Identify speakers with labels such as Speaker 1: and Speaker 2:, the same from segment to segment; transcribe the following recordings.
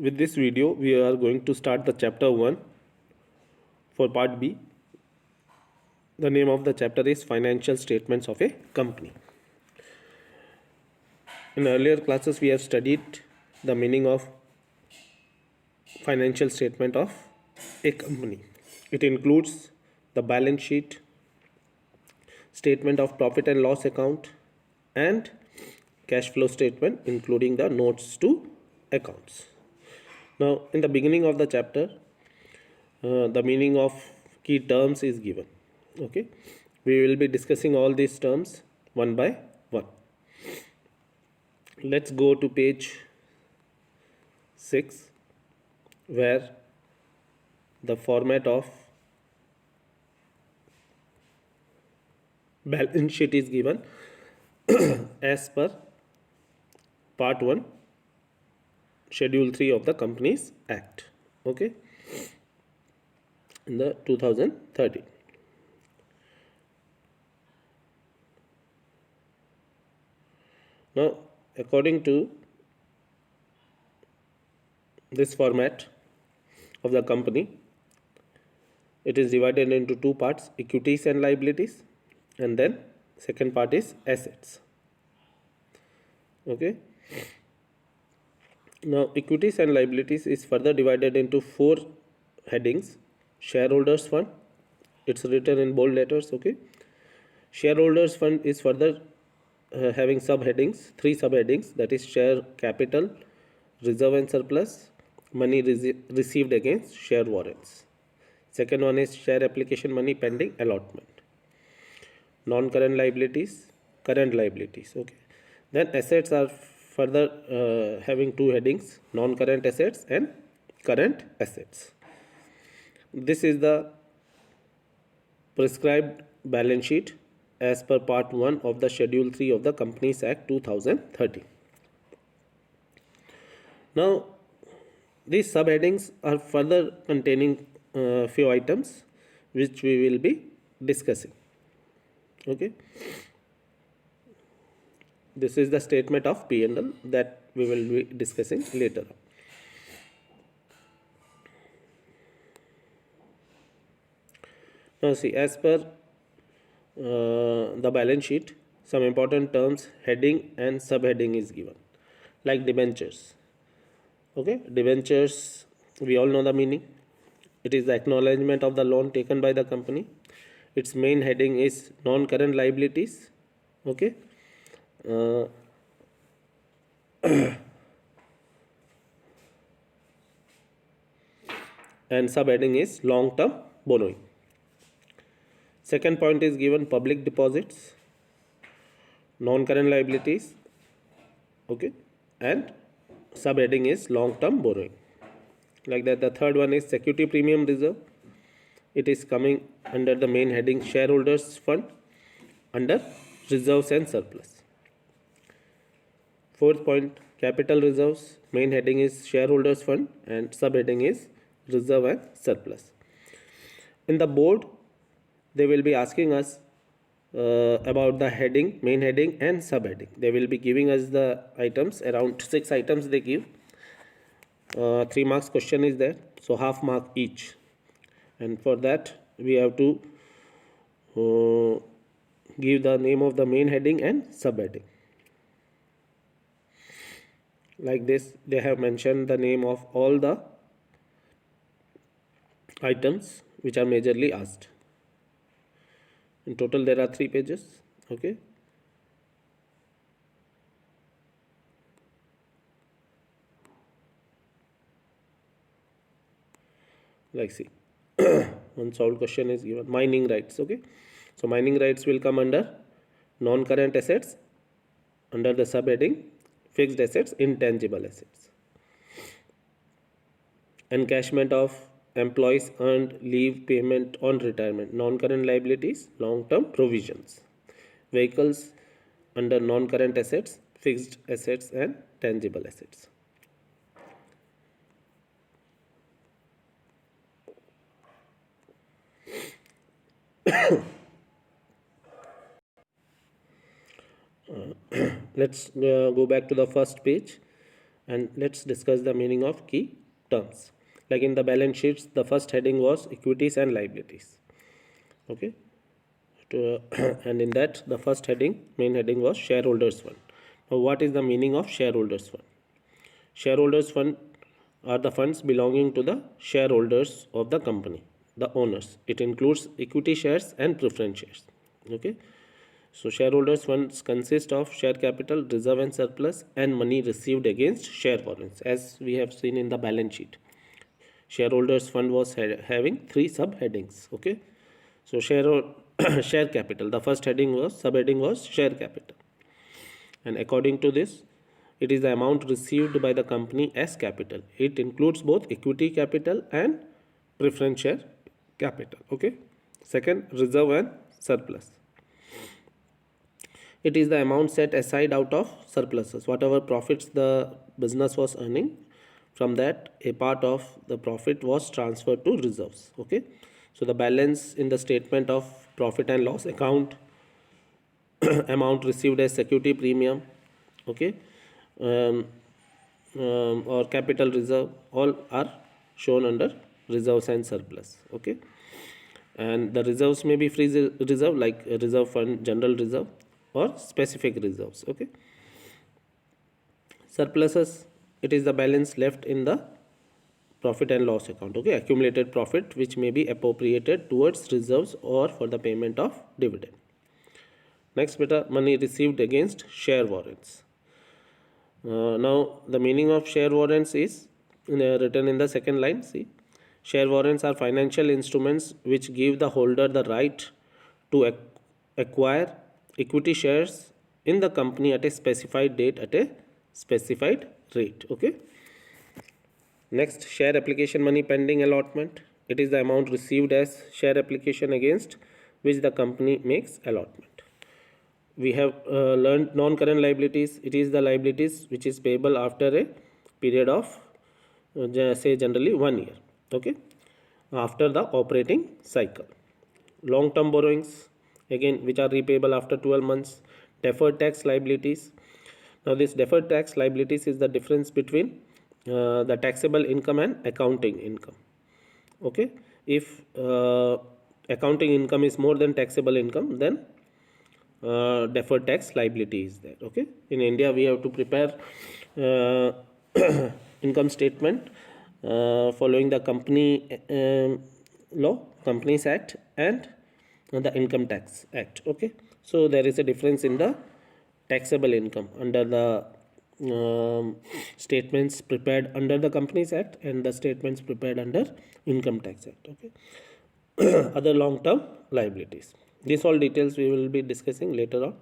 Speaker 1: With this video, we are going to start the chapter 1 for part B. The name of the chapter is Financial Statements of a Company. In earlier classes, we have studied the meaning of financial statement of a company. It includes the balance sheet, statement of profit and loss account, and cash flow statement, including the notes to accounts. Now, in the beginning of the chapter, the meaning of key terms is given. Okay, we will be discussing all these terms one by one. Let's go to page 6, where the format of balance sheet is given as per part 1 schedule 3 of the Companies Act, okay, in the 2013. Now, according to this format of the company, it is divided into two parts: equities and liabilities, and then second part is assets. Okay, now equities and liabilities is further divided into four headings. Shareholders fund, it's written in bold letters. Okay, shareholders fund is further having subheadings, three subheadings, that is share capital, reserve and surplus, money received against share warrants. Second one is share application money pending allotment. Non-current liabilities, current liabilities. Okay, then assets are further having two headings: non-current assets and current assets. This is the prescribed balance sheet as per part 1 of the schedule 3 of the Companies Act 2013. Now, these subheadings are further containing few items which we will be discussing. Okay, this is the statement of P&L that we will be discussing later on. Now see, as per the balance sheet, some important terms, heading and subheading is given, like debentures. Okay, debentures, we all know the meaning. It is the acknowledgement of the loan taken by the company. Its main heading is non-current liabilities. Okay, and subheading is long-term borrowing. Second point is given public deposits, non-current liabilities. Okay, and subheading is long-term borrowing. Like that, the third one is security premium reserve. It is coming under the main heading shareholders fund under reserves and surplus. Fourth point, capital reserves. Main heading is shareholders fund and subheading is reserve and surplus. In the board, they will be asking us about the heading, main heading and subheading. They will be giving us the items, around 6 items they give. 3 marks question is there, so half mark each, and for that we have to give the name of the main heading and subheading. Like this, they have mentioned the name of all the items which are majorly asked. In total there are 3 pages. Okay, like see, one solved question is given, mining rights. Okay, so mining rights will come under non-current assets under the subheading fixed assets, intangible assets. Encashment of employees earned leave payment on retirement, non-current liabilities, long-term provisions. Vehicles under non-current assets, fixed assets and tangible assets. Let's go back to the first page. And let's discuss the meaning of key terms. Like in the balance sheets, the first heading was equities and liabilities. Okay. And in that, the first heading, main heading, was shareholders fund. Now, what is the meaning of shareholders fund? Shareholders fund are the funds belonging to the shareholders of the company, the owners. It includes equity shares and preference shares. Okay. So shareholders funds consist of share capital, reserve and surplus, and money received against share warrants, as we have seen in the balance sheet. Shareholders fund was having three subheadings. Okay. So share capital, the first heading was, subheading was share capital, and according to this, it is the amount received by the company as capital. It includes both equity capital and preference share capital. Okay. Second, reserve and surplus. It is the amount set aside out of surpluses, whatever profits the business was earning. From that, a part of the profit was transferred to reserves. Okay. So the balance in the statement of profit and loss account, amount received as security premium, okay, um, or capital reserve, all are shown under reserves and surplus. Okay. And the reserves may be free reserve, like reserve fund, general reserve, or specific reserves. Okay. Surpluses, it is the balance left in the profit and loss account. Okay. Accumulated profit which may be appropriated towards reserves or for the payment of dividend. Next beta, money received against share warrants. Now the meaning of share warrants is written in the second line. See, share warrants are financial instruments which give the holder the right to acquire equity shares in the company at a specified date at a specified rate. Okay. Next, share application money pending allotment. It is the amount received as share application against which the company makes allotment. We have learned non-current liabilities. It is the liabilities which is payable after a period of say generally 1 year. Okay. After the operating cycle. Long-term borrowings, again, which are repayable after 12 months. Deferred tax liabilities. Now this deferred tax liabilities is the difference between the taxable income and accounting income. Okay. If accounting income is more than taxable income, then deferred tax liability is there. Okay. In India, we have to prepare income statement following the company law, Companies Act, and the Income Tax Act. Okay. So there is a difference in the taxable income under the statements prepared under the Companies Act and the statements prepared under Income Tax Act. Okay. Other long-term liabilities. These all details we will be discussing later on.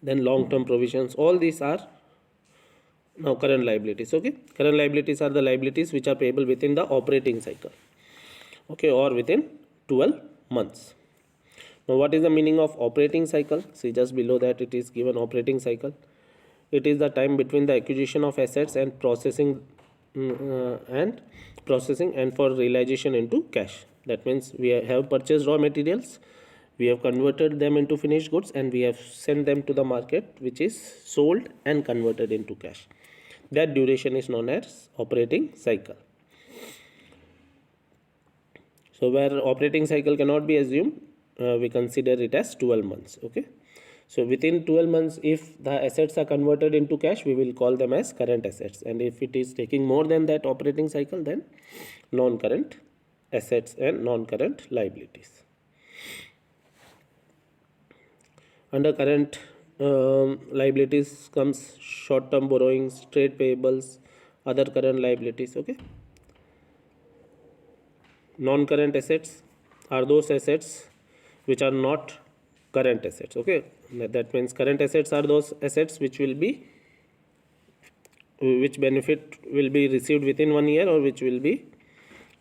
Speaker 1: Then long-term provisions. All these are now current liabilities. Okay. Current liabilities are the liabilities which are payable within the operating cycle. Okay. Or within 12 months. Now what is the meaning of operating cycle? See, just below that it is given operating cycle. It is the time between the acquisition of assets and processing and for realization into cash. That means we have purchased raw materials, we have converted them into finished goods, and we have sent them to the market, which is sold and converted into cash. That duration is known as operating cycle. So where operating cycle cannot be assumed, we consider it as 12 months. Okay. So within 12 months, if the assets are converted into cash, we will call them as current assets. And if it is taking more than that operating cycle, then non-current assets and non-current liabilities. Under current liabilities comes short-term borrowings, trade payables, other current liabilities. Okay. Non-current assets are those assets which are not current assets. Okay. That means current assets are those assets which benefit will be received within 1 year, or which will be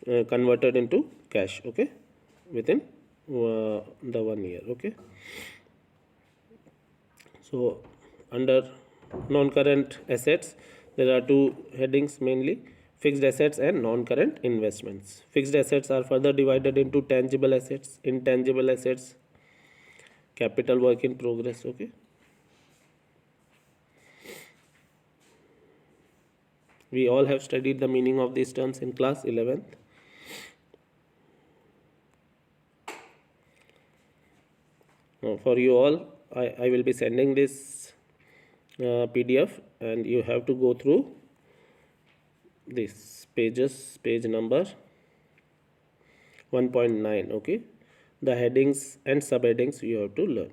Speaker 1: converted into cash. Okay. Within the 1 year. Okay. So under non-current assets, there are two headings mainly: fixed assets and non-current investments. Fixed assets are further divided into tangible assets, intangible assets, capital work in progress. Okay. We all have studied the meaning of these terms in class 11th. Now for you all, I will be sending this PDF, and you have to go through this page number 1.9. okay, the headings and subheadings you have to learn.